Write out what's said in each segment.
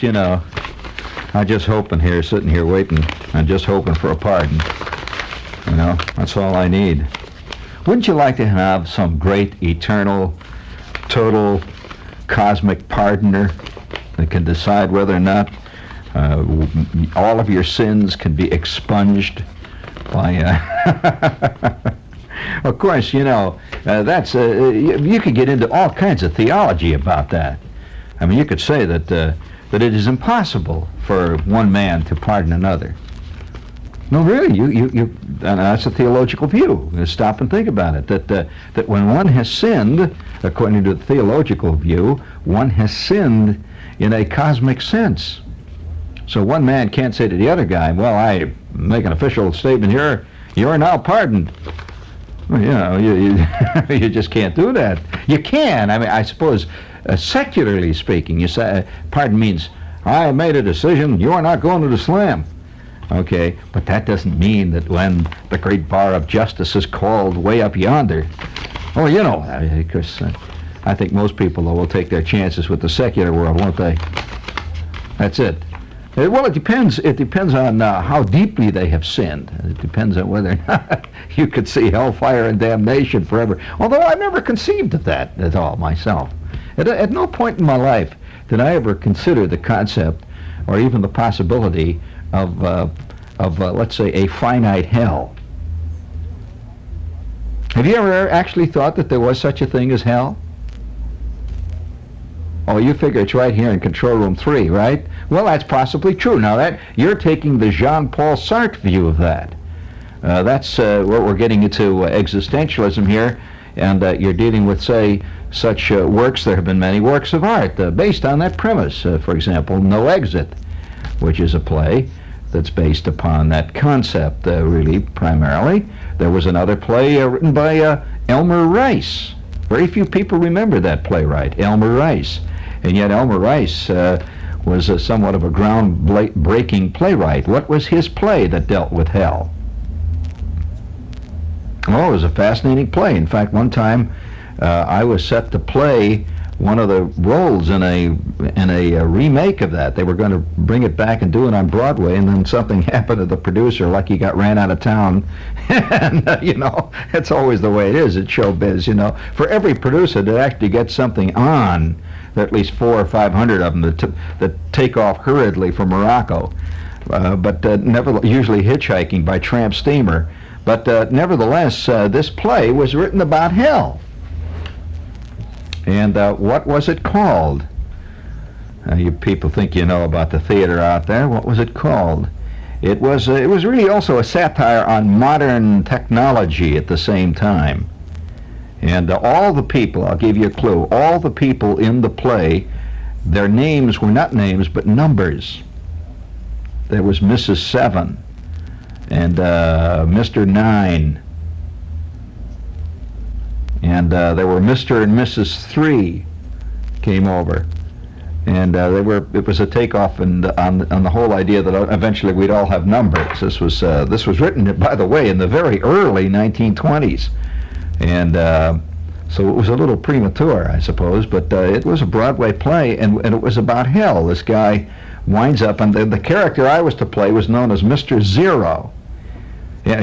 You know, I'm just hoping here, sitting here waiting, I'm just hoping for a pardon. You know, that's all I need. Wouldn't you like to have some great, eternal, total, cosmic pardoner that can decide whether or not all of your sins can be expunged by... Of course, you know, that's... you could get into all kinds of theology about that. I mean, you could say that... that it is impossible for one man to pardon another. No, really, and that's a theological view. Stop and think about it. That when one has sinned, according to the theological view, one has sinned in a cosmic sense. So one man can't say to the other guy, well, I make an official statement here, you're now pardoned. Well, you know, you just can't do that. You can. I mean, I suppose... secularly speaking, you say, pardon means, I made a decision, you are not going to the slam. Okay, but that doesn't mean that when the great bar of justice is called way up yonder, oh, you know, because I think most people, though, will take their chances with the secular world, won't they? That's it. Well, it depends. It depends on how deeply they have sinned. It depends on whether or not you could see hellfire and damnation forever. Although I never conceived of that at all myself. At no point in my life did I ever consider the concept or even the possibility of let's say, a finite hell. Have you ever actually thought that there was such a thing as hell? Oh, you figure it's right here in Control Room 3, right? Well, that's possibly true. Now, that you're taking the Jean-Paul Sartre view of that. That's what we're getting into existentialism here, and you're dealing with, say, such works. There have been many works of art based on that premise. For example, No Exit, which is a play that's based upon that concept, really, primarily. There was another play written by Elmer Rice. Very few people remember that playwright, Elmer Rice. And yet Elmer Rice was somewhat of a ground-breaking playwright. What was his play that dealt with hell? Oh, it was a fascinating play. In fact, one time I was set to play one of the roles in a remake of that. They were going to bring it back and do it on Broadway, and then something happened to the producer, like he got ran out of town. And, you know, it's always the way it is at showbiz, you know. For every producer to actually get something on, there are at least 400 or 500 of them that take off hurriedly from Morocco, but never usually hitchhiking by tramp steamer. But nevertheless, this play was written about hell. And what was it called? You people think you know about the theater out there. What was it called? It was really also a satire on modern technology at the same time. And all the people, I'll give you a clue, all the people in the play, their names were not names but numbers. There was Mrs. 7 and Mr. 9, and there were Mr. and Mrs. 3 came over. And it was a takeoff on the whole idea that eventually we'd all have numbers. This was written, by the way, in the very early 1920s, and so it was a little premature, I suppose. But it was a Broadway play, and it was about hell. This guy winds up, and the character I was to play was known as Mr. Zero. Yeah,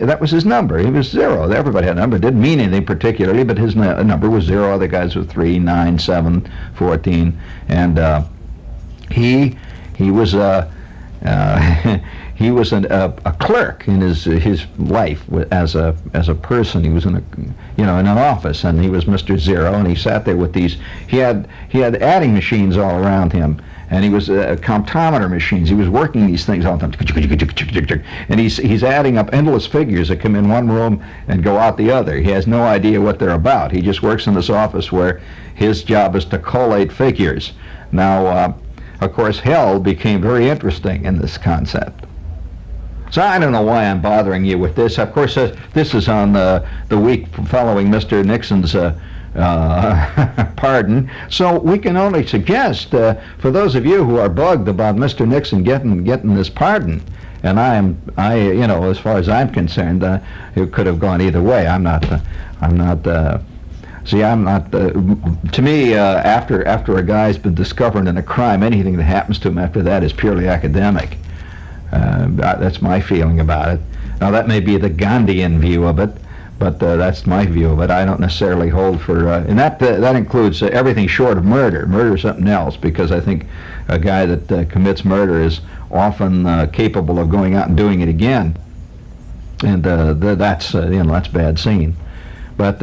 that was his number. He was 0. Everybody had a number. It didn't mean anything particularly, but his number was 0. Other guys were 3, 9, 7, 14, and he was he was a clerk in his life as a person. He was in an office, and he was Mr. Zero, and he sat there with these. He had adding machines all around him. And he was comptometer machines. He was working these things all the time. And he's adding up endless figures that come in one room and go out the other. He has no idea what they're about. He just works in this office where his job is to collate figures. Now, of course, hell became very interesting in this concept. So I don't know why I'm bothering you with this. Of course, this is on the week following Mr. Nixon's pardon. So we can only suggest, for those of you who are bugged about Mr. Nixon getting this pardon, and as far as I'm concerned, it could have gone either way. To me, after a guy's been discovered in a crime, anything that happens to him after that is purely academic. That's my feeling about it. Now, that may be the Gandhian view of it, but that's my view of it. I don't necessarily hold for, and that includes everything short of murder. Murder is something else, because I think a guy that commits murder is often capable of going out and doing it again, and that's bad scene. But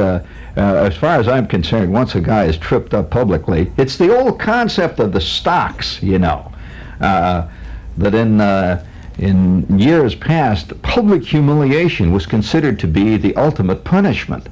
as far as I'm concerned, once a guy is tripped up publicly, it's the old concept of the stocks, that in years past, public humiliation was considered to be the ultimate punishment.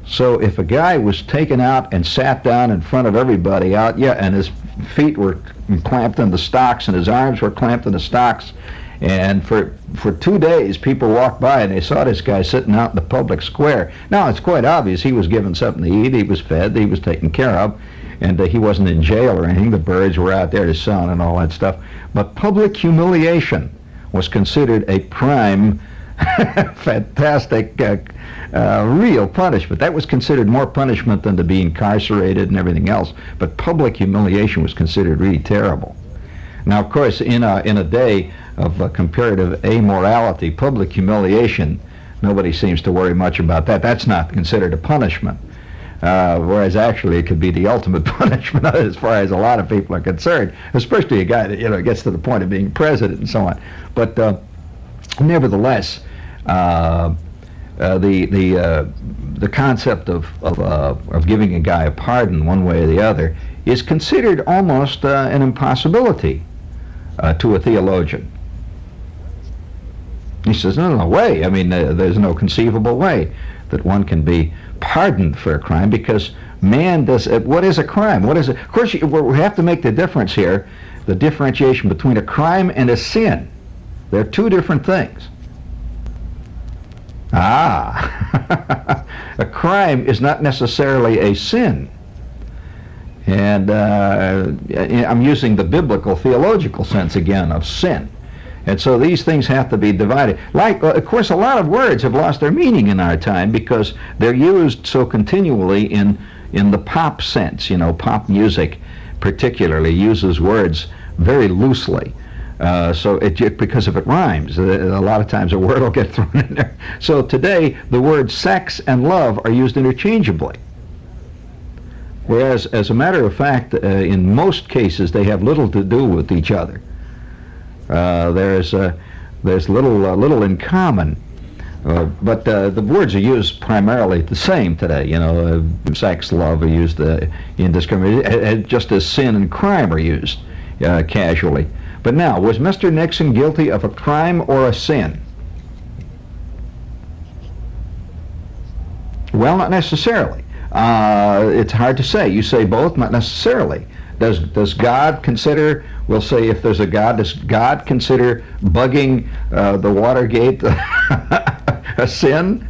So if a guy was taken out and sat down in front of everybody and his feet were clamped in the stocks and his arms were clamped in the stocks, and for 2 days people walked by and they saw this guy sitting out in the public square. Now, it's quite obvious he was given something to eat, he was fed, he was taken care of, and he wasn't in jail or anything. The birds were out there to sun and all that stuff. But public humiliation was considered a prime, fantastic, real punishment. That was considered more punishment than to be incarcerated and everything else. But public humiliation was considered really terrible. Now, of course, in a day of comparative amorality, public humiliation, nobody seems to worry much about that. That's not considered a punishment. Whereas actually it could be the ultimate punishment as far as a lot of people are concerned, especially a guy that gets to the point of being president and so on. But nevertheless, the concept of giving a guy a pardon one way or the other is considered almost an impossibility to a theologian. He says, no way. I mean, there's no conceivable way that one can be pardoned for a crime, because man does. What is a crime? What is it? Of course, we have to make the difference here, the differentiation between a crime and a sin. They're two different things. A crime is not necessarily a sin. And I'm using the biblical theological sense again of sin. And so these things have to be divided. Like, of course, a lot of words have lost their meaning in our time because they're used so continually in the pop sense. Pop music particularly uses words very loosely. Because if it rhymes, a lot of times a word will get thrown in there. So today, the words sex and love are used interchangeably. Whereas, as a matter of fact, in most cases, they have little to do with each other. There's little in common, but the words are used primarily the same today. Sex, love are used indiscriminately, just as sin and crime are used casually. But now, was Mr. Nixon guilty of a crime or a sin? Well, not necessarily. It's hard to say. You say both, not necessarily. Does God consider, we'll say if there's a God, does God consider bugging the Watergate a sin?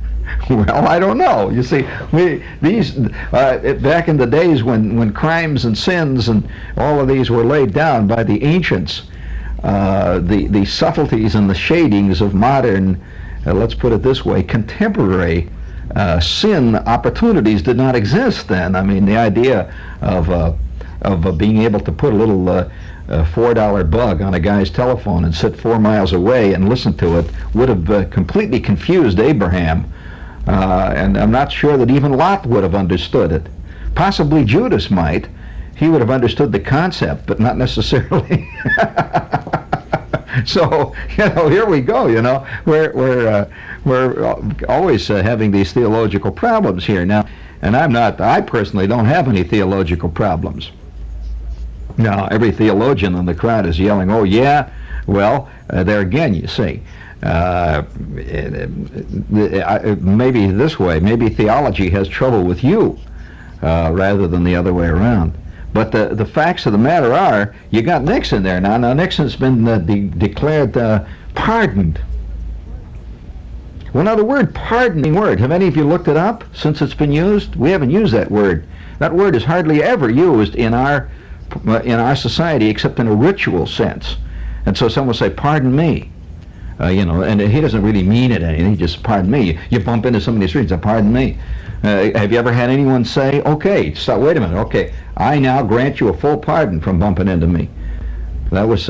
Well, I don't know. You see, back in the days when crimes and sins and all of these were laid down by the ancients, the subtleties and the shadings of modern, let's put it this way, contemporary sin opportunities did not exist then. I mean, the idea of being able to put a little $4 bug on a guy's telephone and sit 4 miles away and listen to it would have completely confused Abraham. And I'm not sure that even Lot would have understood it. Possibly Judas might. He would have understood the concept, but not necessarily. So, here we go, we're always having these theological problems here. Now, and I personally don't have any theological problems. Now, every theologian in the crowd is yelling, oh yeah, well, there again, you see. Maybe this way, maybe theology has trouble with you rather than the other way around. But the facts of the matter are, you got Nixon there now. Now Nixon's been declared pardoned. Well, now the word pardoning word, have any of you looked it up since it's been used? We haven't used that word. That word is hardly ever used in our society except in a ritual sense. And so someone will say, pardon me. And he doesn't really mean it anything. He just, pardon me. You bump into somebody in the street and say, pardon me. Have you ever had anyone say, okay, stop, wait a minute, okay, I now grant you a full pardon from bumping into me. That was,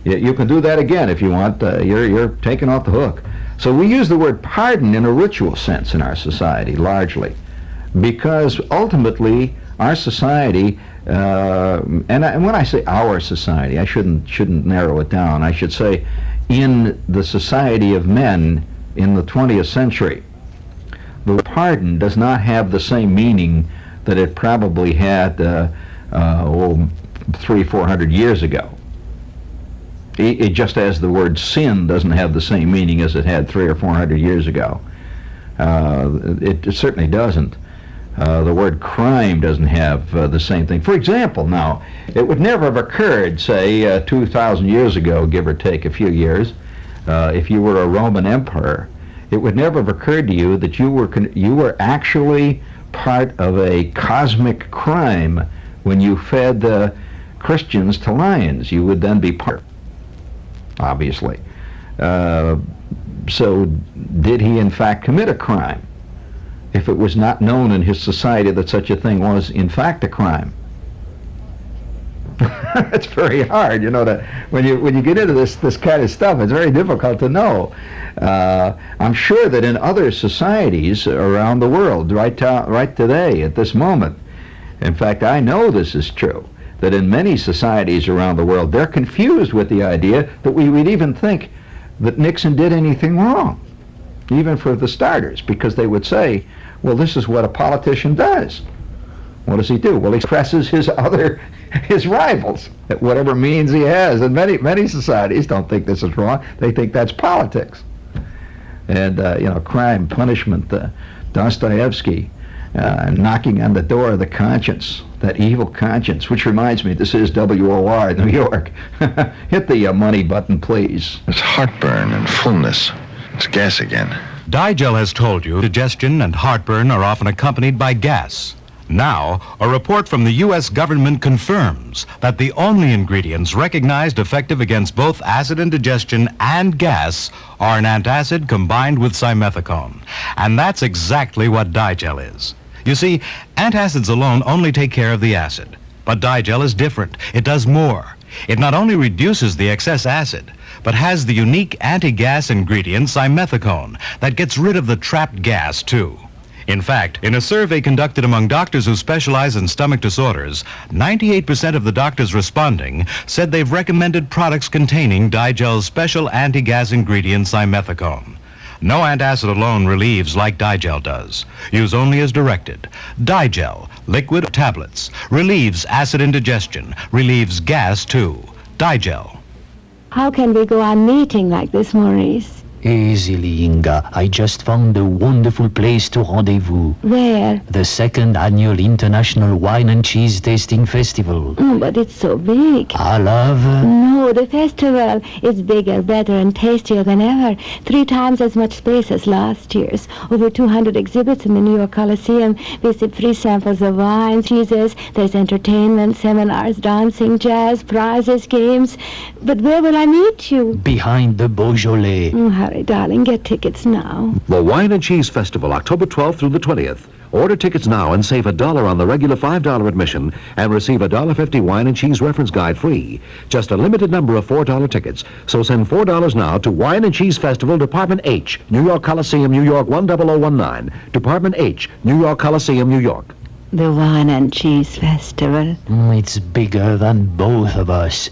you can do that again if you want. You're taken off the hook. So we use the word pardon in a ritual sense in our society, largely, because ultimately our society, and when I say our society, I shouldn't narrow it down. I should say in the society of men in the 20th century, the word pardon does not have the same meaning that it probably had 300-400 years ago. It just as the word sin doesn't have the same meaning as it had 300 or 400 years ago. It certainly doesn't. The word crime doesn't have the same thing. For example, now, it would never have occurred, say, 2,000 years ago, give or take a few years, if you were a Roman emperor, it would never have occurred to you that you were actually part of a cosmic crime when you fed Christians to lions. You would then be part, obviously. So did he in fact commit a crime if it was not known in his society that such a thing was in fact a crime? It's very hard, when you get into this kind of stuff, it's very difficult to know. I'm sure that in other societies around the world, right today, at this moment, in fact, I know this is true, that in many societies around the world, they're confused with the idea that we would even think that Nixon did anything wrong, even for the starters, because they would say, well, this is what a politician does. What does he do? Well, he presses his rivals at whatever means he has. And many societies don't think this is wrong. They think that's politics. And, crime, punishment, Dostoevsky, knocking on the door of the conscience, that evil conscience, which reminds me, this is WOR, New York. Hit the money button, please. It's heartburn and fullness. It's gas again. Digel has told you digestion and heartburn are often accompanied by gas. Now, a report from the U.S. government confirms that the only ingredients recognized effective against both acid indigestion and gas are an antacid combined with simethicone. And that's exactly what Digel is. You see, antacids alone only take care of the acid. But Digel is different. It does more. It not only reduces the excess acid, but has the unique anti-gas ingredient simethicone that gets rid of the trapped gas, too. In fact, in a survey conducted among doctors who specialize in stomach disorders, 98% of the doctors responding said they've recommended products containing Digel's special anti-gas ingredient simethicone. No antacid alone relieves like Digel does. Use only as directed. Digel, liquid or tablets, relieves acid indigestion, relieves gas too. Digel. How can we go on meeting like this, Maurice? Easily, Inga. I just found a wonderful place to rendezvous. Where? The second annual International Wine and Cheese Tasting Festival. But it's so big. I love... No, the festival is bigger, better, and tastier than ever. 3 times as much space as last year's. Over 200 exhibits in the New York Coliseum. Visit free samples of wine, cheeses. There's entertainment, seminars, dancing, jazz, prizes, games. But where will I meet you? Behind the Beaujolais. Hurry, darling, get tickets now. The Wine and Cheese Festival, October 12th through the 20th. Order tickets now and save $1 on the regular $5 admission and receive a $1.50 wine and cheese reference guide free. Just a limited number of $4 tickets. So send $4 now to Wine and Cheese Festival, Department H, New York Coliseum, New York 10019. Department H, New York Coliseum, New York. The Wine and Cheese Festival. It's bigger than both of us.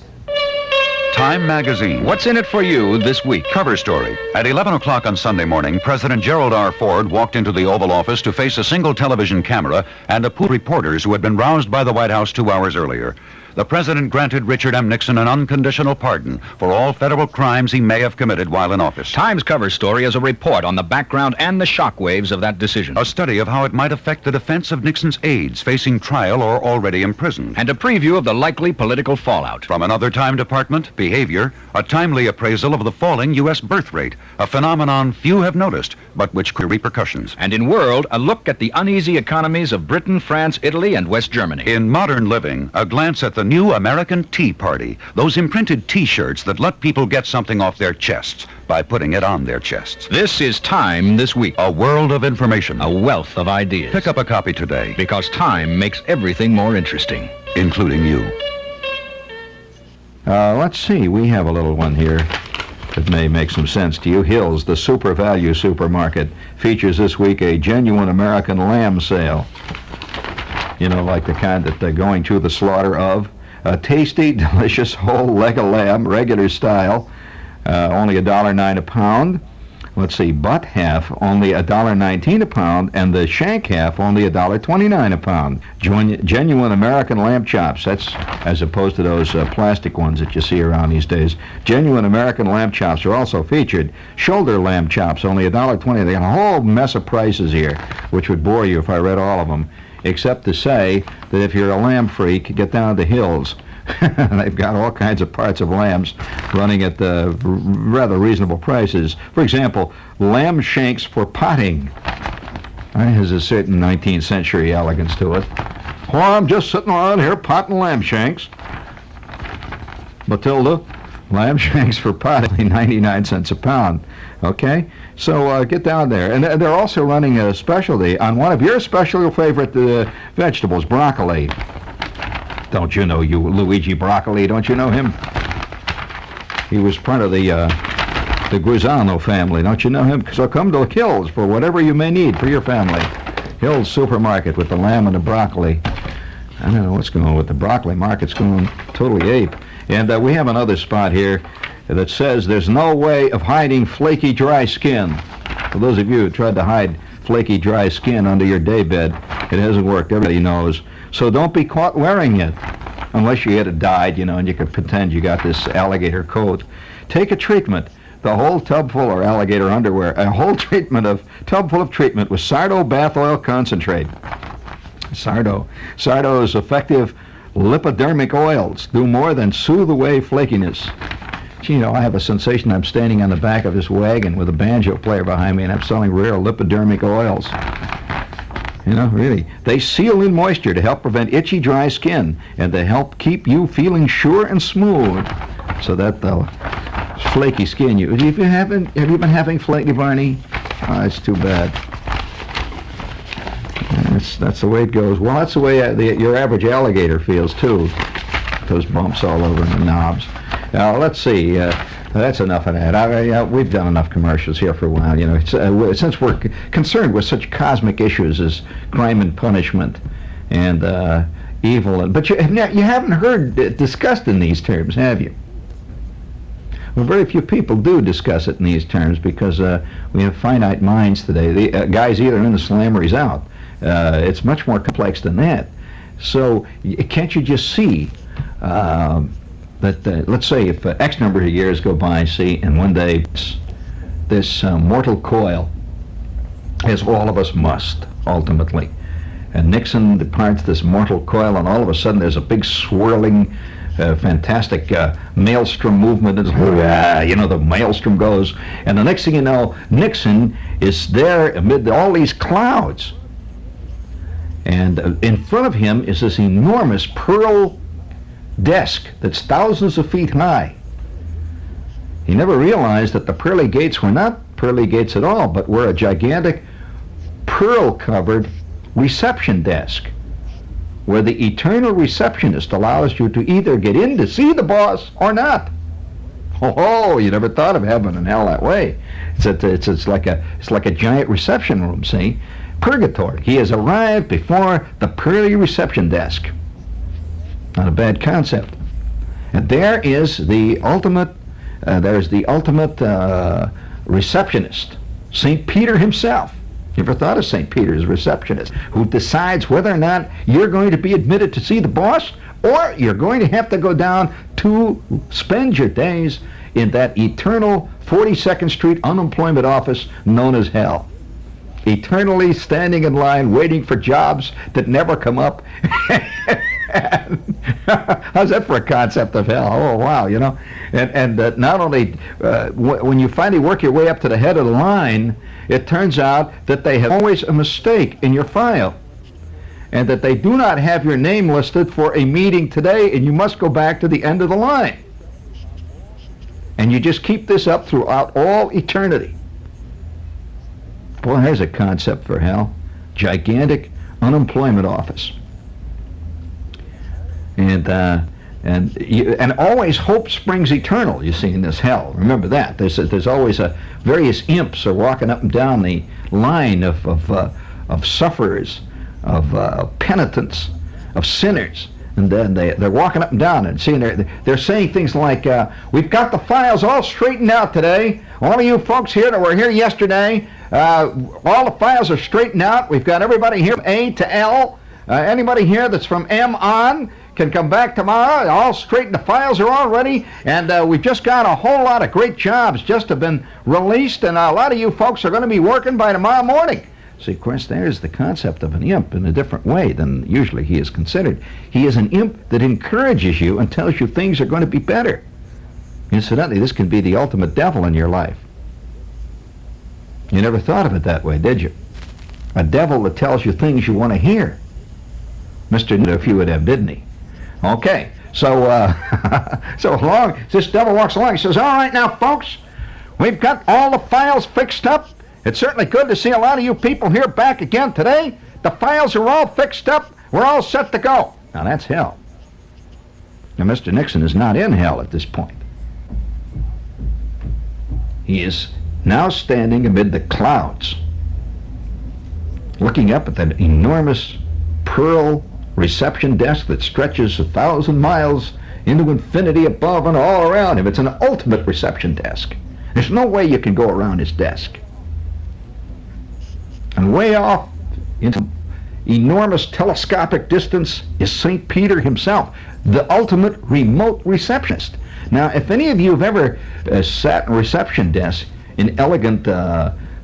Time magazine. What's in it for you this week? Cover story. At 11 o'clock on Sunday morning, President Gerald R. Ford walked into the Oval Office to face a single television camera and a pool of reporters who had been roused by the White House 2 hours earlier. The president granted Richard M. Nixon an unconditional pardon for all federal crimes he may have committed while in office. Time's cover story is a report on the background and the shockwaves of that decision. A study of how it might affect the defense of Nixon's aides facing trial or already imprisoned. And a preview of the likely political fallout. From another Time department, Behavior, a timely appraisal of the falling U.S. birth rate, a phenomenon few have noticed, but which could repercussions. And in World, a look at the uneasy economies of Britain, France, Italy, and West Germany. In Modern Living, a glance at the new American Tea Party, those imprinted T-shirts that let people get something off their chests by putting it on their chests. This is Time This Week. A world of information. A wealth of ideas. Pick up a copy today. Because time makes everything more interesting. Including you. Let's see. We have a little one here that may make some sense to you. Hills, the super value supermarket, features this week a genuine American lamb sale. You know, like the kind that they're going to the slaughter of. A tasty, delicious whole leg of lamb, regular style, only $1.09 a pound. Let's see, butt half, only $1.19 a pound, and the shank half, only $1.29 a pound. Genuine American lamb chops, that's as opposed to those plastic ones that you see around these days. Genuine American lamb chops are also featured. Shoulder lamb chops, only $1.20. They got a whole mess of prices here, which would bore you if I read all of them, except to say that if you're a lamb freak, get down to Hills. They've got all kinds of parts of lambs running at rather reasonable prices. For example, lamb shanks for potting. There's a certain 19th century elegance to it. Well, I'm just sitting around here potting lamb shanks. Matilda, lamb shanks for potting, 99 cents a pound. Okay? So get down there. And they're also running a specialty on one of your special favorite vegetables, broccoli. Don't you know Luigi Broccoli? Don't you know him? He was part of the Guisano family. Don't you know him? So come to Hills for whatever you may need for your family. Hills Supermarket with the lamb and the broccoli. I don't know what's going on with the broccoli market's going totally ape. And we have another spot here that says there's no way of hiding flaky dry skin. For those of you who tried to hide flaky dry skin under your daybed, it hasn't worked. Everybody knows. So don't be caught wearing it unless you get it dyed, you know, and you can pretend you got this alligator coat. Take a treatment. The whole tub full, or alligator underwear, a whole tub full of treatment with Sardo bath oil concentrate. Sardo's effective lipodermic oils do more than soothe away flakiness. Gee, you know, I have a sensation I'm standing on the back of this wagon with a banjo player behind me and I'm selling rare lipodermic oils. You know, really. They seal in moisture to help prevent itchy, dry skin and to help keep you feeling sure and smooth so that the flaky skin, have you been having flaky, Barney? Oh, it's too bad. That's the way it goes. Well, that's the way your average alligator feels, too. Those bumps all over the knobs. Now, let's see. That's enough of that. We've done enough commercials here for a while. You know, since we're concerned with such cosmic issues as crime and punishment and evil, but you haven't heard it discussed in these terms, have you? Well, very few people do discuss it in these terms because we have finite minds today. The guy's either in the slam or he's out. It's much more complex than that. So can't you just see that let's say if X number of years go by, see, and one day this mortal coil, as all of us must ultimately, and Nixon departs this mortal coil, and all of a sudden there's a big swirling, fantastic maelstrom movement. The maelstrom goes, and the next thing you know, Nixon is there amid all these clouds, and in front of him is this enormous pearl desk that's thousands of feet high. He never realized that the pearly gates were not pearly gates at all, but were a gigantic pearl-covered reception desk where the eternal receptionist allows you to either get in to see the boss or not. Oh, you never thought of heaven and hell that way. It's like a giant reception room, see? Purgatory. He has arrived before the pearly reception desk. Not a bad concept. And there is the ultimate receptionist, St. Peter himself. You ever thought of St. Peter as receptionist, who decides whether or not you're going to be admitted to see the boss, or you're going to have to go down to spend your days in that eternal 42nd Street unemployment office known as hell. Eternally standing in line waiting for jobs that never come up. How's that for a concept of hell? Oh, wow, And not only, when you finally work your way up to the head of the line, it turns out that they have always a mistake in your file, and that they do not have your name listed for a meeting today, and you must go back to the end of the line. And you just keep this up throughout all eternity. Boy, there's a concept for hell. Gigantic unemployment office. And always hope springs eternal, you see, in this hell. Remember that. There's always various imps are walking up and down the line of sufferers, of penitents, of sinners. And then they're walking up and down and seeing they're saying things like, we've got the files all straightened out today. All of you folks here that were here yesterday, all the files are straightened out. We've got everybody here from A to L. Anybody here that's from M on can come back tomorrow. All straightened. The files are all ready, and we've just got a whole lot of great jobs just have been released, and a lot of you folks are going to be working by tomorrow morning. See, of course, there's the concept of an imp in a different way than usually he is considered. He is an imp that encourages you and tells you things are going to be better. Incidentally, this can be the ultimate devil in your life. You never thought of it that way, did you? A devil that tells you things you want to hear. Mr. Nixon, if you would have, didn't he? Okay, so along, this devil walks along, he says, all right now, folks, we've got all the files fixed up. It's certainly good to see a lot of you people here back again today. The files are all fixed up. We're all set to go. Now, that's hell. Now, Mr. Nixon is not in hell at this point. He is now standing amid the clouds, looking up at that enormous pearl reception desk that stretches 1,000 miles into infinity above and all around him. It's an ultimate reception desk. There's no way you can go around his desk. And way off into enormous telescopic distance is St. Peter himself, the ultimate remote receptionist. Now, if any of you have ever sat in a reception desk in elegant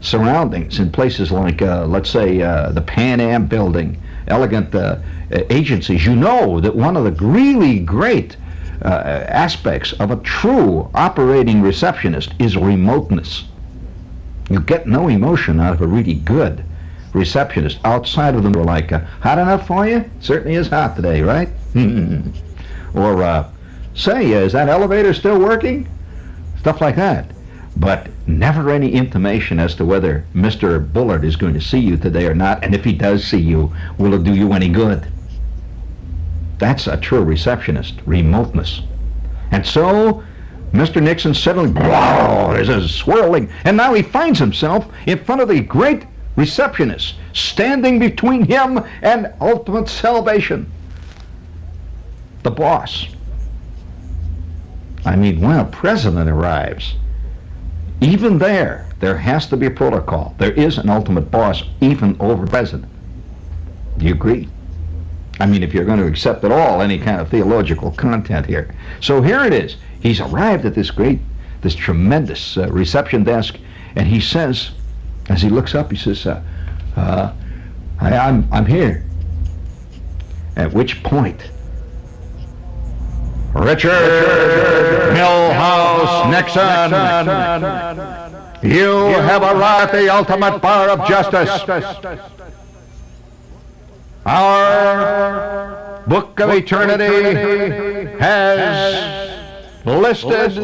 surroundings in places like, let's say, the Pan Am building, elegant agencies, you know that one of the really great aspects of a true operating receptionist is remoteness. You get no emotion out of a really good receptionist outside of them. We're like, hot enough for you? Certainly is hot today, right? Or, say, is that elevator still working? Stuff like that. But never any intimation as to whether Mr. Bullard is going to see you today or not, and if he does see you, will it do you any good? That's a true receptionist, remoteness. And so, Mr. Nixon suddenly, wow, there's a swirling, and now he finds himself in front of the great receptionist, standing between him and ultimate salvation, the boss. I mean, when a president arrives, even there has to be a protocol. There is an ultimate boss, even over president. Do you agree? I mean, if you're going to accept at all any kind of theological content here. So here it is. He's arrived at this tremendous reception desk, and he says, as he looks up, he says, I'm here. At which point, Richard Milhouse Nixon, you have arrived at the ultimate bar of justice. Our book of eternity has listed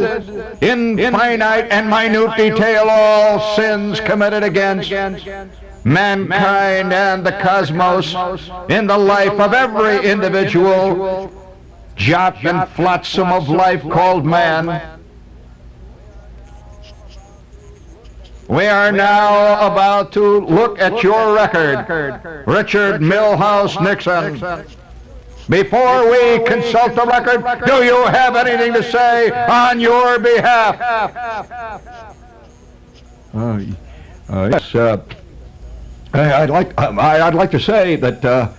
in finite and minute detail all sins committed against mankind and the cosmos in the life of every individual jot and flotsam of life called man. We are now about to look at your record, Richard Milhouse Nixon. Before we consult the record, do you have anything to say on your behalf? Yes. I'd like to say that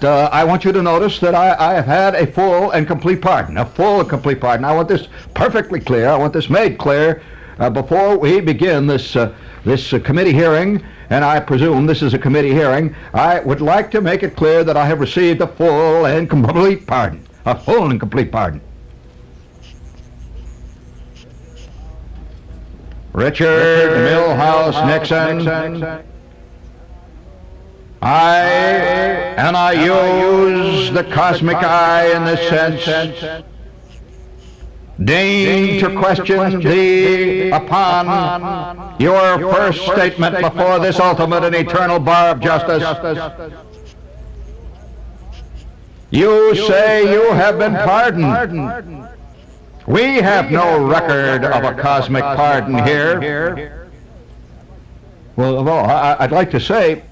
I want you to notice that I have had a full and complete pardon. A full and complete pardon. I want this perfectly clear. I want this made clear before we begin this committee hearing. And I presume this is a committee hearing. I would like to make it clear that I have received a full and complete pardon. A full and complete pardon. Richard Milhouse Nixon. I use the cosmic eye in this sense, deign to question thee upon your first statement before this ultimate and eternal bar of justice. You say you have been pardoned. We have no record of a cosmic pardon here. Well, I'd like to say,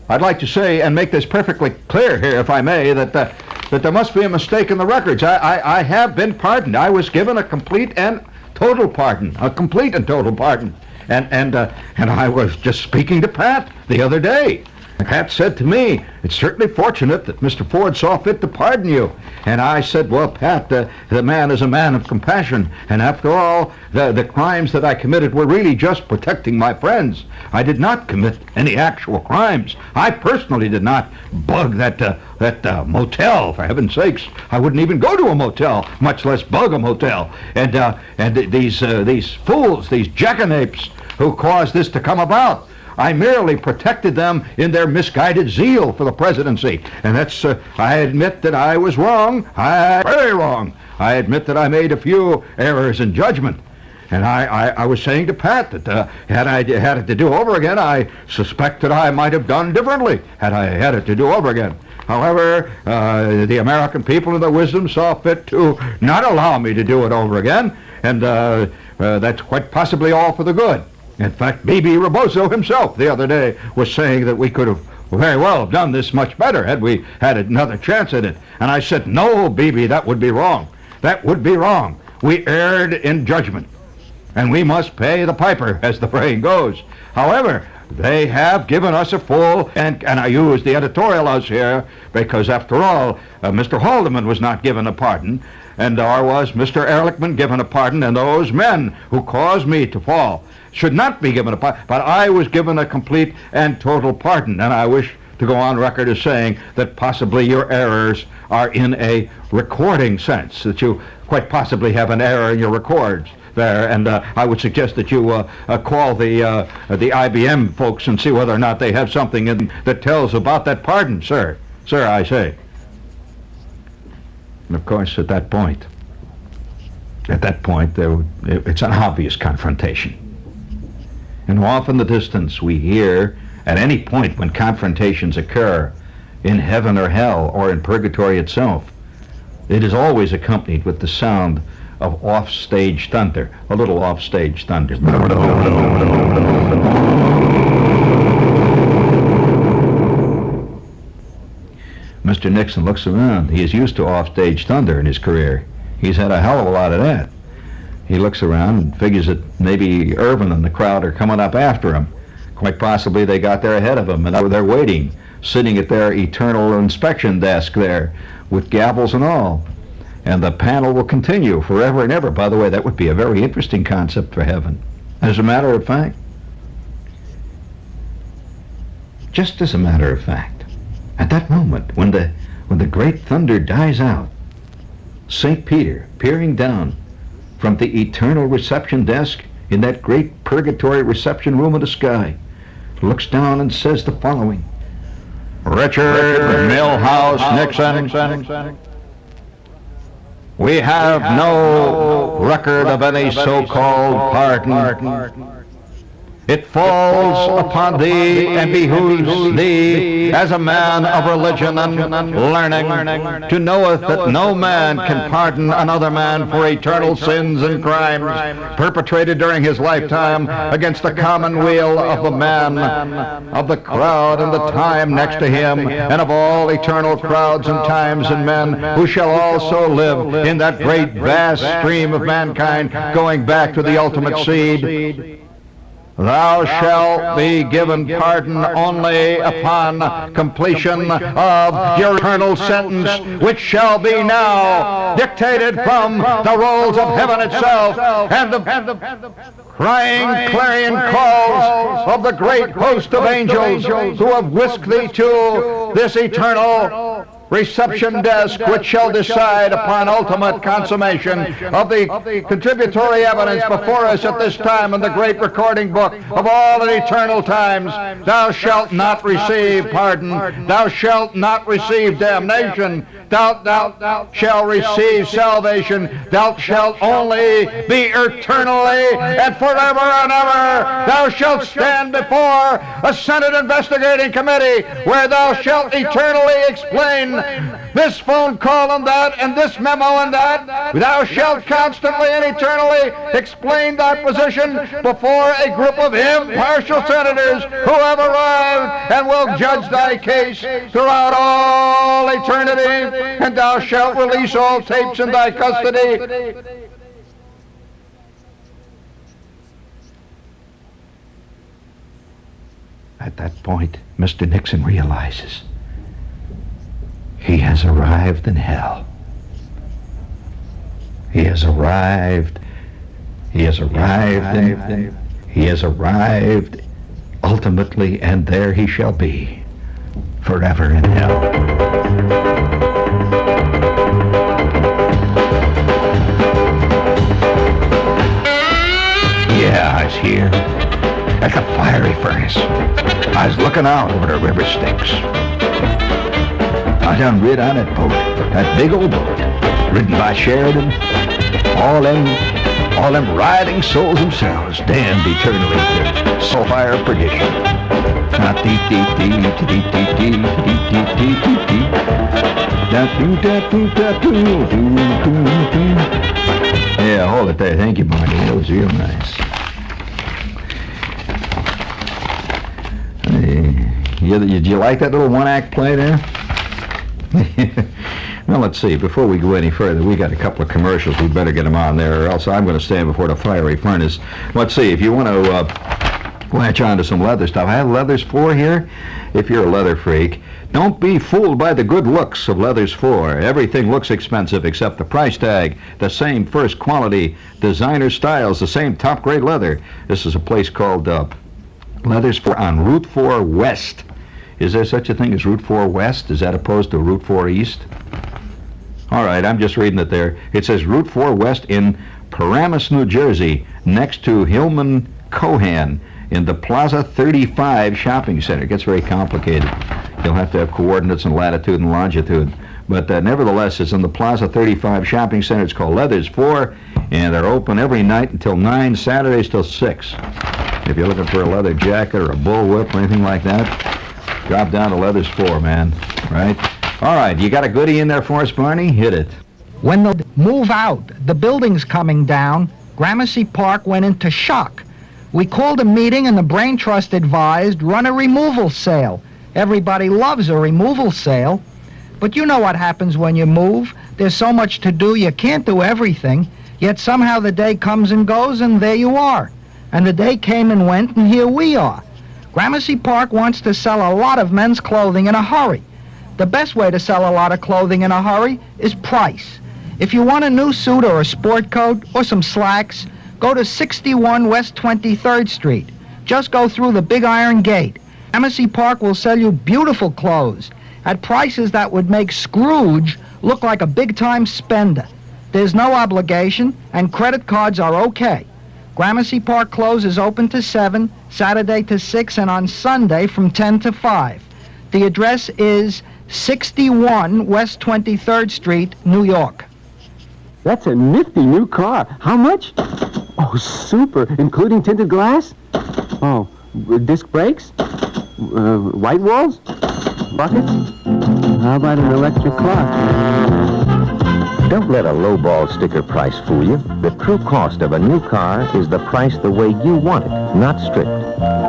and make this perfectly clear here, if I may, that there must be a mistake in the records. I have been pardoned. I was given a complete and total pardon, and I was just speaking to Pat the other day. Pat said to me, "It's certainly fortunate that Mr. Ford saw fit to pardon you." And I said, "Well, Pat, the man is a man of compassion, and after all, the crimes that I committed were really just protecting my friends. I did not commit any actual crimes. I personally did not bug that motel, for heaven's sakes. I wouldn't even go to a motel, much less bug a motel. And these fools, these jackanapes who caused this to come about, I merely protected them in their misguided zeal for the presidency. And that's, I admit that I was wrong. Very wrong. I admit that I made a few errors in judgment. And I was saying to Pat that had I had it to do over again, I suspect that I might have done differently had I had it to do over again. However, the American people in their wisdom saw fit to not allow me to do it over again. And that's quite possibly all for the good. In fact, B.B. Rebozo himself the other day was saying that we could have very well have done this much better had we had another chance at it. And I said, "No, B.B., that would be wrong. That would be wrong. We erred in judgment, and we must pay the piper, as the saying goes." However, they have given us a full, and I use the editorial us here because, after all, Mr. Haldeman was not given a pardon, and nor was Mr. Ehrlichman given a pardon, and those men who caused me to fall should not be given a pardon. But I was given a complete and total pardon, and I wish to go on record as saying that possibly your errors are in a recording sense, that you quite possibly have an error in your records there, and I would suggest that you call the IBM folks and see whether or not they have something that tells about that pardon, sir. Sir, I say. And of course, at that point, it's an obvious confrontation. And off in the distance, we hear, at any point when confrontations occur, in heaven or hell or in purgatory itself, it is always accompanied with the sound of off-stage thunder, a little off-stage thunder. Mr. Nixon looks around. He is used to off-stage thunder in his career. He's had a hell of a lot of that. He looks around and figures that maybe Irvin and the crowd are coming up after him. Quite possibly they got there ahead of him, and they're waiting sitting at their eternal inspection desk there with gavels and all. And the panel will continue forever and ever. By the way, that would be a very interesting concept for heaven. As a matter of fact, just as a matter of fact, at that moment, when the great thunder dies out, St. Peter, peering down from the eternal reception desk in that great purgatory reception room of the sky, looks down and says the following: Richard Milhouse Nixon, we have no record of any so-called pardon. It falls upon thee and behooves thee, as a man of religion and learning, to knoweth that no man can pardon another man for eternal sins and crimes perpetrated during his lifetime against the commonweal of the man, of the crowd and the time next to him, and of all eternal crowds and times and men who shall also live in that great vast stream of mankind going back to the ultimate seed. Thou shalt be given pardon only upon completion of your eternal sentence, which shall be now dictated from the rolls of heaven itself, and the crying clarion calls of the great host of angels who have whisked thee to this eternal reception desk, which shall decide upon ultimate consummation of the contributory evidence before us at this time in the great recording book of all the eternal times. Thou shalt not receive pardon. Thou shalt not receive damnation. Thou shalt receive salvation. Thou shalt only be eternally and forever and ever. Thou shalt stand before a Senate investigating committee where thou shalt eternally explain this phone call and that, and this memo and that. Thou shalt constantly and eternally explain thy position before a group of impartial senators who have arrived and will judge thy case throughout all eternity, and thou shalt release all tapes in thy custody. At that point, Mr. Nixon realizes he has arrived in hell. He has arrived ultimately, and there he shall be forever in hell. Yeah, I was here at the fiery furnace. I was looking out over the river Styx. I done rid on that boat, that big old boat, ridden by Sheridan. All them riding souls themselves, damned eternally to sulfire of perdition. Yeah, hold it there. Thank you, Marty. That was real nice. Did you like that little one-act play there? Well, let's see. Before we go any further, we got a couple of commercials. We'd better get them on there, or else I'm going to stand before the fiery furnace. Let's see. If you want to latch on to some leather stuff, I have Leathers 4 here. If you're a leather freak, don't be fooled by the good looks of Leathers 4. Everything looks expensive except the price tag. The same first quality designer styles, the same top-grade leather. This is a place called Leathers 4 on Route 4 West. Is there such a thing as Route 4 West? Is that opposed to Route 4 East? All right, I'm just reading it there. It says Route 4 West in Paramus, New Jersey, next to Hillman Cohan in the Plaza 35 shopping center. It gets very complicated. You'll have to have coordinates and latitude and longitude. But nevertheless, it's in the Plaza 35 shopping center. It's called Leathers 4, and they're open every night until 9, Saturdays till 6. If you're looking for a leather jacket or a bullwhip or anything like that, drop down to Leathers 4, man. Right? All right, you got a goodie in there for us, Barney? Hit it. When they move out, the building's coming down, Gramercy Park went into shock. We called a meeting and the Brain Trust advised, run a removal sale. Everybody loves a removal sale. But you know what happens when you move. There's so much to do, you can't do everything. Yet somehow the day comes and goes, and there you are. And the day came and went, and here we are. Gramercy Park wants to sell a lot of men's clothing in a hurry. The best way to sell a lot of clothing in a hurry is price. If you want a new suit or a sport coat or some slacks, go to 61 West 23rd Street. Just go through the big iron gate. Gramercy Park will sell you beautiful clothes at prices that would make Scrooge look like a big-time spender. There's no obligation, and credit cards are okay. Gramercy Park Clothes is open to 7, Saturday to 6, and on Sunday from 10 to 5. The address is 61 West 23rd Street, New York. That's a nifty new car. How much? Oh, super. Including tinted glass? Oh, disc brakes? White walls? Buckets? How about an electric clock? Don't let a lowball sticker price fool you. The true cost of a new car is the price the way you want it, not strict.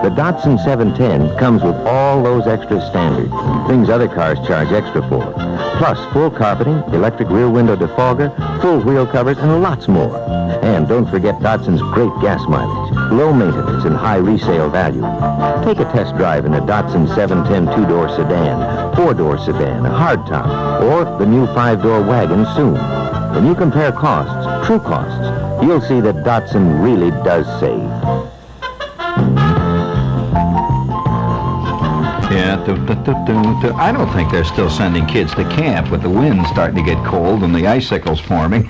The Datsun 710 comes with all those extra standards, things other cars charge extra for. Plus full carpeting, electric rear window defogger, full wheel covers, and lots more. And don't forget Datsun's great gas mileage, low maintenance, and high resale value. Take a test drive in a Datsun 710 two-door sedan, four-door sedan, a hardtop, or the new five-door wagon soon. When you compare costs, true costs, you'll see that Datsun really does save. Yeah, I don't think they're still sending kids to camp with the wind starting to get cold and the icicles forming.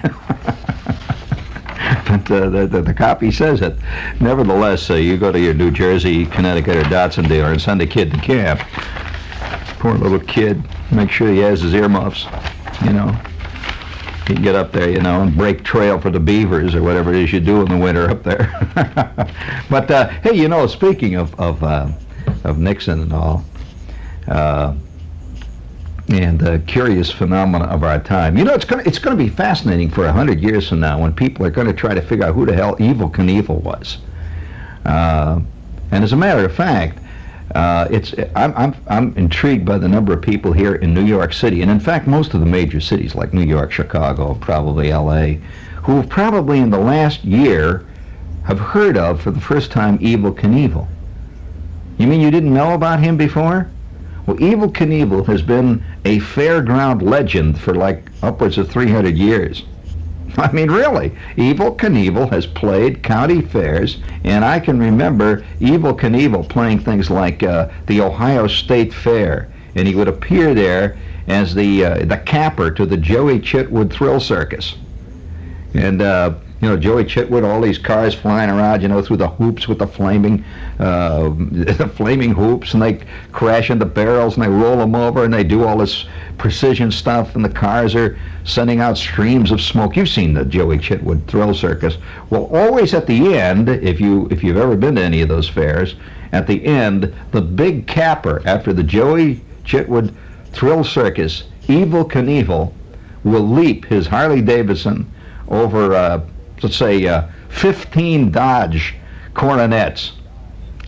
But the copy says it. Nevertheless, you go to your New Jersey, Connecticut, or Datsun dealer and send a kid to camp. Poor little kid. Make sure he has his earmuffs, you know. You can get up there, you know, and break trail for the beavers or whatever it is you do in the winter up there. But, hey, you know, speaking of Nixon and all, and the curious phenomena of our time. You know, it's going to be fascinating for 100 years from now when people are going to try to figure out who the hell Evel Knievel was. And as a matter of fact, I'm intrigued by the number of people here in New York City, and in fact most of the major cities like New York, Chicago, probably L.A., who have probably in the last year have heard of for the first time Evel Knievel. You mean you didn't know about him before? Well, Evel Knievel has been a fairground legend for like upwards of 300 years. I mean, really, Evel Knievel has played county fairs, and I can remember Evel Knievel playing things like the Ohio State Fair, and he would appear there as the capper to the Joey Chitwood Thrill Circus. And you know, Joey Chitwood, all these cars flying around, you know, through the hoops with the flaming hoops, and they crash into barrels and they roll them over and they do all this precision stuff, and the cars are sending out streams of smoke. You've seen the Joey Chitwood Thrill Circus. Well, always at the end, if you've ever been to any of those fairs, at the end, the big capper after the Joey Chitwood Thrill Circus, Evel Knievel, will leap his Harley Davidson over let's say 15 Dodge Coronets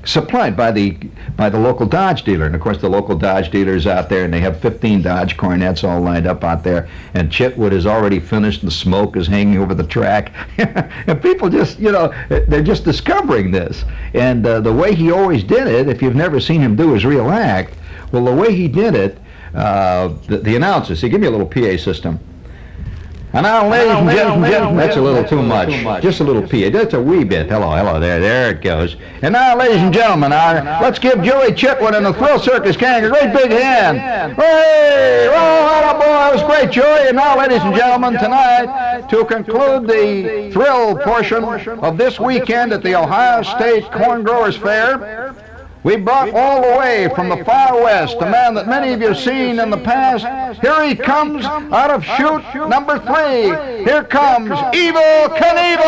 supplied by the local Dodge dealer. And of course the local Dodge dealer's out there and they have 15 Dodge Coronets all lined up out there, and Chitwood is already finished and the smoke is hanging over the track. And people just, you know, they're just discovering this. And the way he always did it, if you've never seen him do his real act, well, the way he did it, the announcers, see, give me a little PA system. And now, ladies and gentlemen, that's a little too much. Just a little PA. That's a wee bit. Hello, there it goes. And now, ladies and gentlemen, let's give Joey Chitwood and the Thrill Circus Gang a great big hand. Hey! Oh, boy, that was great, Joey. And now, ladies and gentlemen, tonight, to conclude the thrill portion of this weekend at the Ohio State Corn Growers Fair, we brought all the way from the far west a man that many of you have seen in the past. Here he comes out of chute number 3. Here comes Evel Knievel!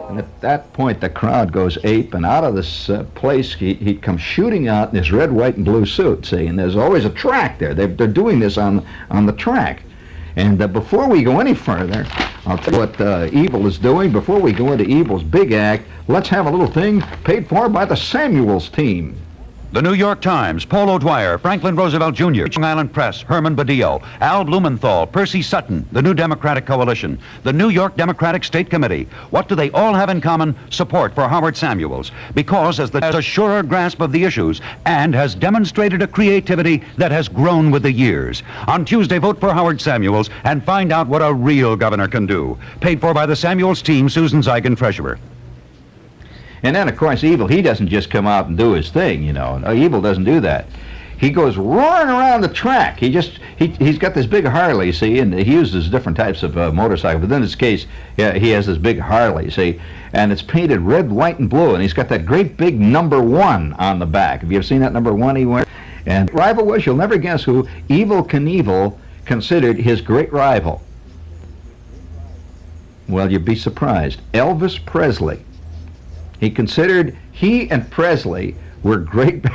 And at that point, the crowd goes ape, and out of this place, he comes shooting out in his red, white, and blue suit, see? And there's always a track there. They're doing this on the track. And before we go any further, I'll tell you what Evel is doing. Before we go into Evel's big act, let's have a little thing paid for by the Samuels team. The New York Times, Paul O'Dwyer, Franklin Roosevelt Jr., Long Island Press, Herman Badillo, Al Blumenthal, Percy Sutton, the New Democratic Coalition, the New York Democratic State Committee. What do they all have in common? Support for Howard Samuels, because has a surer grasp of the issues and has demonstrated a creativity that has grown with the years. On Tuesday, vote for Howard Samuels and find out what a real governor can do. Paid for by the Samuels team, Susan Zeigen, treasurer. And then, of course, Evil, he doesn't just come out and do his thing, you know. No, Evil doesn't do that. He goes roaring around the track. He's got this big Harley, see, and he uses different types of motorcycles. But in this case, yeah, he has this big Harley, see, and it's painted red, white, and blue, and he's got that great big #1 on the back. Have you ever seen that #1 he wears? And rival was, you'll never guess who Evel Knievel considered his great rival. Well, you'd be surprised. Elvis Presley. He and Presley were great.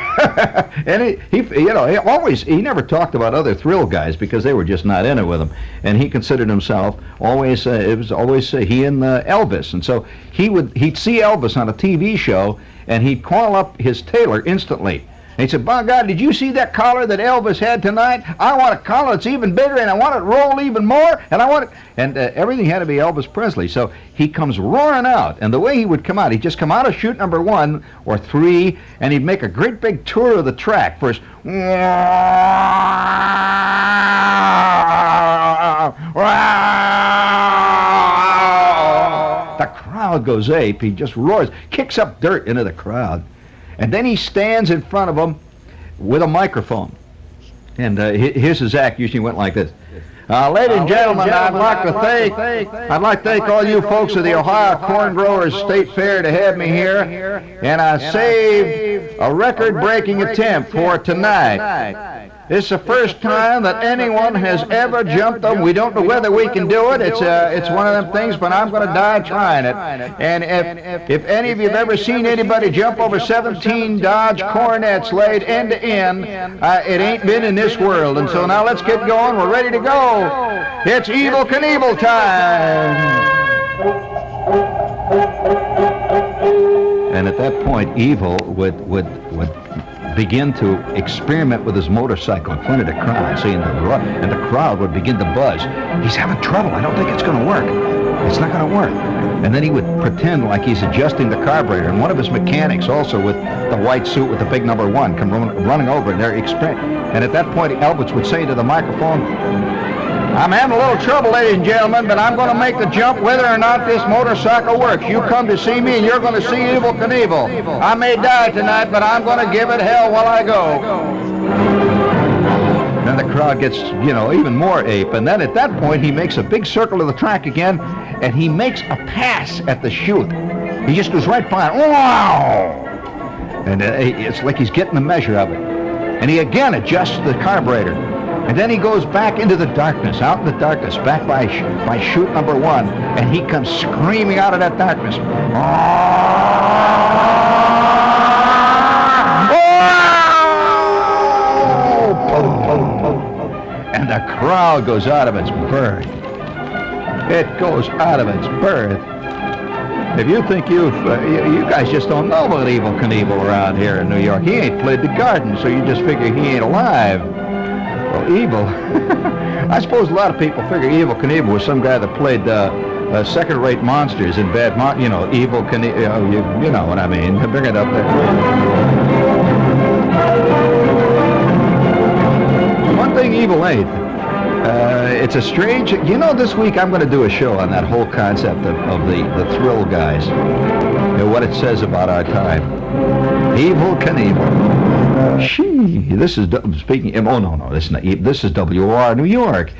And he never talked about other thrill guys because they were just not in it with him. And he considered himself always, it was always he and Elvis. And so he'd see Elvis on a TV show and he'd call up his tailor instantly. And he said, by God, did you see that collar that Elvis had tonight? I want a collar that's even bigger, and I want it rolled even more, and I want it... And everything had to be Elvis Presley. So he comes roaring out, and the way he would come out, he'd just come out of shoot #1 or 3, and he'd make a great big tour of the track. First... The crowd goes ape. He just roars, kicks up dirt into the crowd. And then he stands in front of them with a microphone. And here's his act. Usually went like this. Ladies and gentlemen, I'd like to thank all you folks of the Ohio Corn Growers State Fair to have me here. And I saved a record-breaking attempt for tonight. It's the first time that anyone has ever jumped them. We don't know whether we can do it. It's one of them things, but I'm going to die trying it. And if any of you have ever seen anybody jump over 17 Dodge Coronets laid end to end, it ain't been in this world. And so now let's get going. We're ready to go. It's Evel Knievel time. And at that point, Evil would begin to experiment with his motorcycle in front of the crowd, see, and the crowd would begin to buzz. He's having trouble. I don't think it's going to work. It's not going to work. And then he would pretend like he's adjusting the carburetor, and one of his mechanics, also with the white suit with the big #1, come running over, and they're and at that point, Elvis would say to the microphone, I'm having a little trouble, ladies and gentlemen, but I'm going to make the jump whether or not this motorcycle works. You come to see me, and you're going to see Evel Knievel. I may die tonight, but I'm going to give it hell while I go. Then the crowd gets, even more ape. And then at that point, he makes a big circle of the track again, and he makes a pass at the chute. He just goes right by it. Wow! And it's like he's getting the measure of it. And he again adjusts the carburetor. And then he goes back into the darkness, out in the darkness, back by chute #1, and he comes screaming out of that darkness. And the crowd goes out of its berth. It goes out of its berth. If you think you guys just don't know about Evel Knievel around here in New York. He ain't played the garden, so you just figure he ain't alive. Well, Evil, I suppose a lot of people figure Evel Knievel was some guy that played second-rate monsters in bad, Evel Knievel, you know what I mean. Bring it up there. One thing Evil ain't, it's a strange, this week I'm going to do a show on that whole concept of the thrill guys, and what it says about our time. Evel Knievel. This is speaking. Oh no, this is not. This is WOR New York.